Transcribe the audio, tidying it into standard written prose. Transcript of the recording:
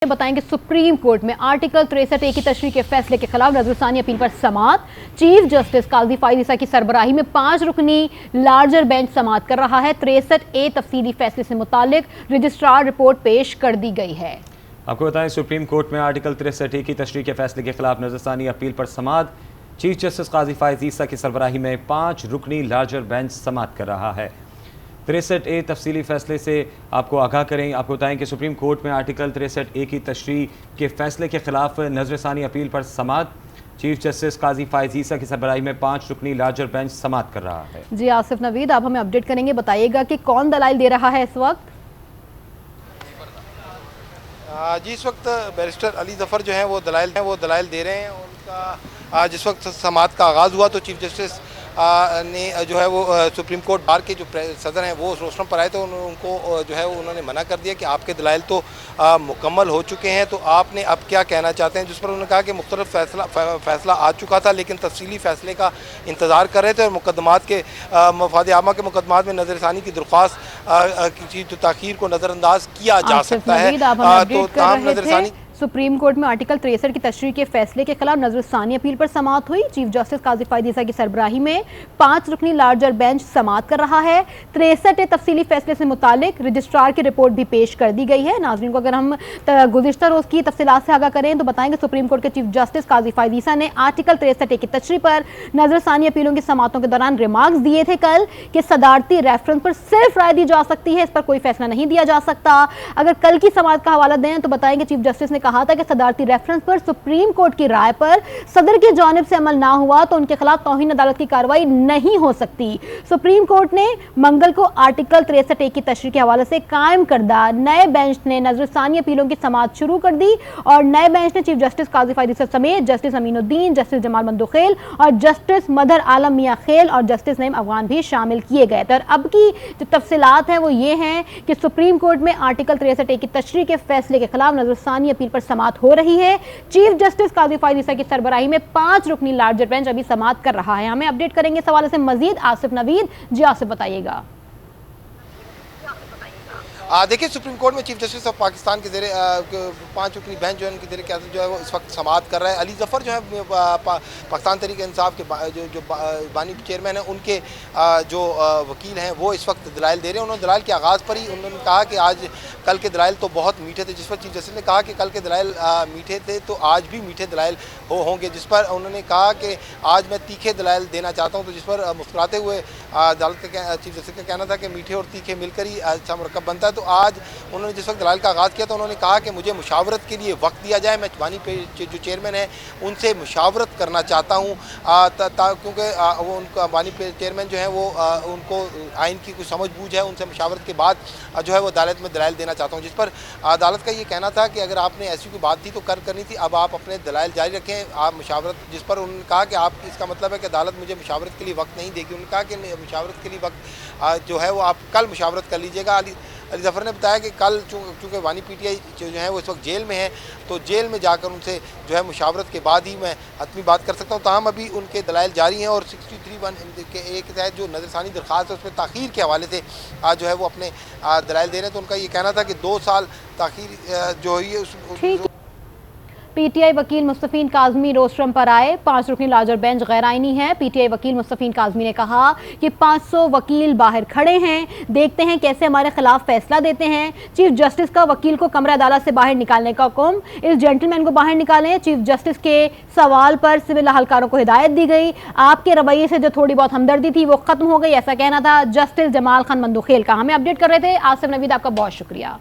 बताएंगे supreme court में article 63A की तशरीह के फैसले के खिलाफ नजरसानी अपील पर समाअत। चीफ जस्टिस काजी फाइज ईसा की सरबराही में 5 रुकनी लार्जर बेंच समाअत कर रहा है। 63A तफसीली फैसले से मुतालिक रजिस्ट्रार रिपोर्ट पेश कर दी गई है। आपको बताएं सुप्रीम कोर्ट में आर्टिकल 63A की तशरीह के फैसले के खिलाफ नजरसानी अपील पर समाअत। चीफ जस्टिस काजी फाइज ईसा की सरबराही में 5 रुकनी लार्जर बेंच समाअत कर रहा है। 63A तफसीली फैसले से आपको आगाह करें। आपको बताएं कि सुप्रीम कोर्ट में आर्टिकल 63A की तशरीह के फैसले के खिलाफ नजरसानी अपील पर समाअत। चीफ जस्टिस काजी फाइज ईसा की सरबराही में 5 रुकनी लार्जर बेंच समाअत कर रहा है। जी आसिफ नवीद, आप हमें अपडेट करेंगे, बताइएगा कि कौन दलाइल दे रहा है इस वक्त। जी इस वक्त बैरिस्टर अली जफ़र जो है वो दलाइल दे रहे हैं। उनका जिस वक्त समाअत का आगाज़ हुआ तो चीफ जस्टिस ने जो है वो सुप्रीम कोर्ट बार के जो सदर हैं वो रोस्टरम पर आए तो उनको जो है उन्होंने मना कर दिया कि आपके दलाइल तो मुकम्मल हो चुके हैं, तो आपने अब क्या कहना चाहते हैं। जिस पर उन्होंने कहा कि मुख्तलिफ फ़ैसला आ चुका था लेकिन तफसीली फ़ैसले का इंतज़ार कर रहे थे और मुकदमात के मफाद आमा के मुकदमात में नज़रसानी की दरख्वास्त की जो ताख़ीर को नज़रअंदाज किया जा सकता है। तो तमाम नज़रसानी सुप्रीम कोर्ट में आर्टिकल 63 की तशरीह के फैसले के खिलाफ नजरसानी अपील पर समाअत हुई। चीफ जस्टिस काजी फाइज ईसा की सरबराही में 5 रुकनी लार्जर बेंच समाअत कर रहा है। 63 तफसीली फैसले से मुतालिक रजिस्ट्रार की रिपोर्ट भी पेश कर दी गई है। नाज़रीन को अगर हम गुज़िश्ता रोज़ की तफसीलात से आगाह करें तो बताएंगे सुप्रीम कोर्ट के चीफ जस्टिस काजी फाइज ईसा ने आर्टिकल 63 की तशरीह पर नजरसानी अपीलों की समाअतों के दौरान रिमार्क्स दिए थे कल कि सदारती रेफरेंस पर सिर्फ राय दी जा सकती है, इस पर कोई फैसला नहीं दिया जा सकता। अगर कल की समाअत का हवाला दें तो बताएंगे चीफ जस्टिस ने कहा था कि सदारती रेफरेंस पर सुप्रीम कोर्ट की राय पर सदर की जानिब से अमल ना हुआ तो उनके खिलाफ तौहीन अदालत की कार्रवाई नहीं हो सकती। सुप्रीम कोर्ट ने मंगल को आर्टिकल 63A की तशरीह के हवाले से कायम करदा नए बेंच ने नजरसानी अपीलों की समाअत शुरू कर दी और नए बेंच ने चीफ जस्टिस काजी फाइज ईसा समेत जस्टिस अमीनुद्दीन, जस्टिस जमाल मंदुखेल और जस्टिस मदर आलम मियां खेल और जस्टिस नईम अफगान भी शामिल किए गए थे। और अब की जो तफसीलात हैं वो ये हैं कि सुप्रीम कोर्ट में आर्टिकल 63A की तशरीह के फैसले के खिलाफ नजरसानी अपील पर समाअत हो रही है। चीफ जस्टिस काजी फाइज ईसा की सरबराही में 5 रुकनी लार्जर बेंच अभी समाअत कर रहा है। हमें अपडेट करेंगे इस हवाले से मजीद आसिफ नवीद। जी आसिफ, बताइएगा। देखिए सुप्रीम कोर्ट में चीफ जस्टिस ऑफ पाकिस्तान के ज़ेरे 5 रुकनी बेंच जो है उनके ज़ेरे क्यादत जो है वो इस वक्त समाअत कर रहा है। अली जफ़र जो है पाकिस्तान तहरीक इंसाफ के जो बानी चेयरमैन हैं उनके जो वकील हैं वो इस वक्त दलाइल दे रहे हैं। उन्होंने दलाइल के आगाज़ पर ही उन्होंने कहा कि आज कल के दलाइल तो बहुत मीठे थे, जिस पर चीफ जस्टिस ने कहा कि कल के दलाइल मीठे थे तो आज भी मीठे दलाइल होंगे, जिस पर उन्होंने कहा कि आज मैं तीखे दलाइल देना चाहता हूँ। तो जिस पर मुस्कुराते हुए अदालत का चीफ जस्टिस का कहना था कि मीठे और तीखे मिलकर ही अच्छा मरकब बनता है। तो आज उन्होंने जिस वक्त दलाइल का आगाज़ किया तो उन्होंने कहा कि मुझे मुशावरत के लिए वक्त दिया जाए, मैं बानी पे जो चेयरमैन है उनसे मुशावरत करना चाहता हूँ क्योंकि वो उनका बानी पे चेयरमैन जो है वो उनको आइन की कुछ समझ बूझ है, उनसे मुशावरत के बाद जो है वो अदालत में दलाइल देना चाहता हूँ। जिस पर अदालत का ये कहना था कि अगर आपने ऐसी कोई बात थी तो करनी थी, अब आप अपने दलाइल जारी रखें, आप मुशावरत। जिस पर उन्होंने कहा कि आप इसका मतलब है कि अदालत मुझे मुशावरत के लिए वक्त नहीं देगी। उन्होंने कहा कि मुशावरत के लिए वक्त जो है वो आप कल मुशावरत कर लीजिएगा। अली जफ़र ने बताया कि कल चूँकि वानी PTI जो है वो इस वक्त जेल में है तो जेल में जाकर उनसे जो है मुशावरत के बाद ही मैं हतमी बात कर सकता हूँ। ताहम अभी उनके दलाइल जारी हैं और 63(1) के एक तहत जो नज़रसानी दरख्वास्त है उसमें ताख़ीर के हवाले से आज जो है वो अपने दलाइल दे रहे हैं। तो उनका ये कहना था कि 2 साल ताख़ीर जो हुई है PTI वकील मुस्तफ़ीन काज़मी रोस्टरम पर आए। 5 रुकनी लार्जर बेंच गैर आइनी है। PTI वकील मुस्तफ़ीन काज़मी ने कहा कि 500 वकील बाहर खड़े हैं, देखते हैं कैसे हमारे खिलाफ फैसला देते हैं। चीफ जस्टिस का वकील को कमरा अदालत से बाहर निकालने का हुक्म, इस जेंटलमैन को बाहर निकालें। चीफ जस्टिस के सवाल पर सिविल अहलकारों को हिदायत दी गई। आपके रवैये से जो थोड़ी बहुत हमदर्दी थी वो खत्म हो गई, ऐसा कहना था जस्टिस जमाल खान मंदुखेल का। हमें अपडेट कर रहे थे आसिफ नवीद, आपका बहुत शुक्रिया।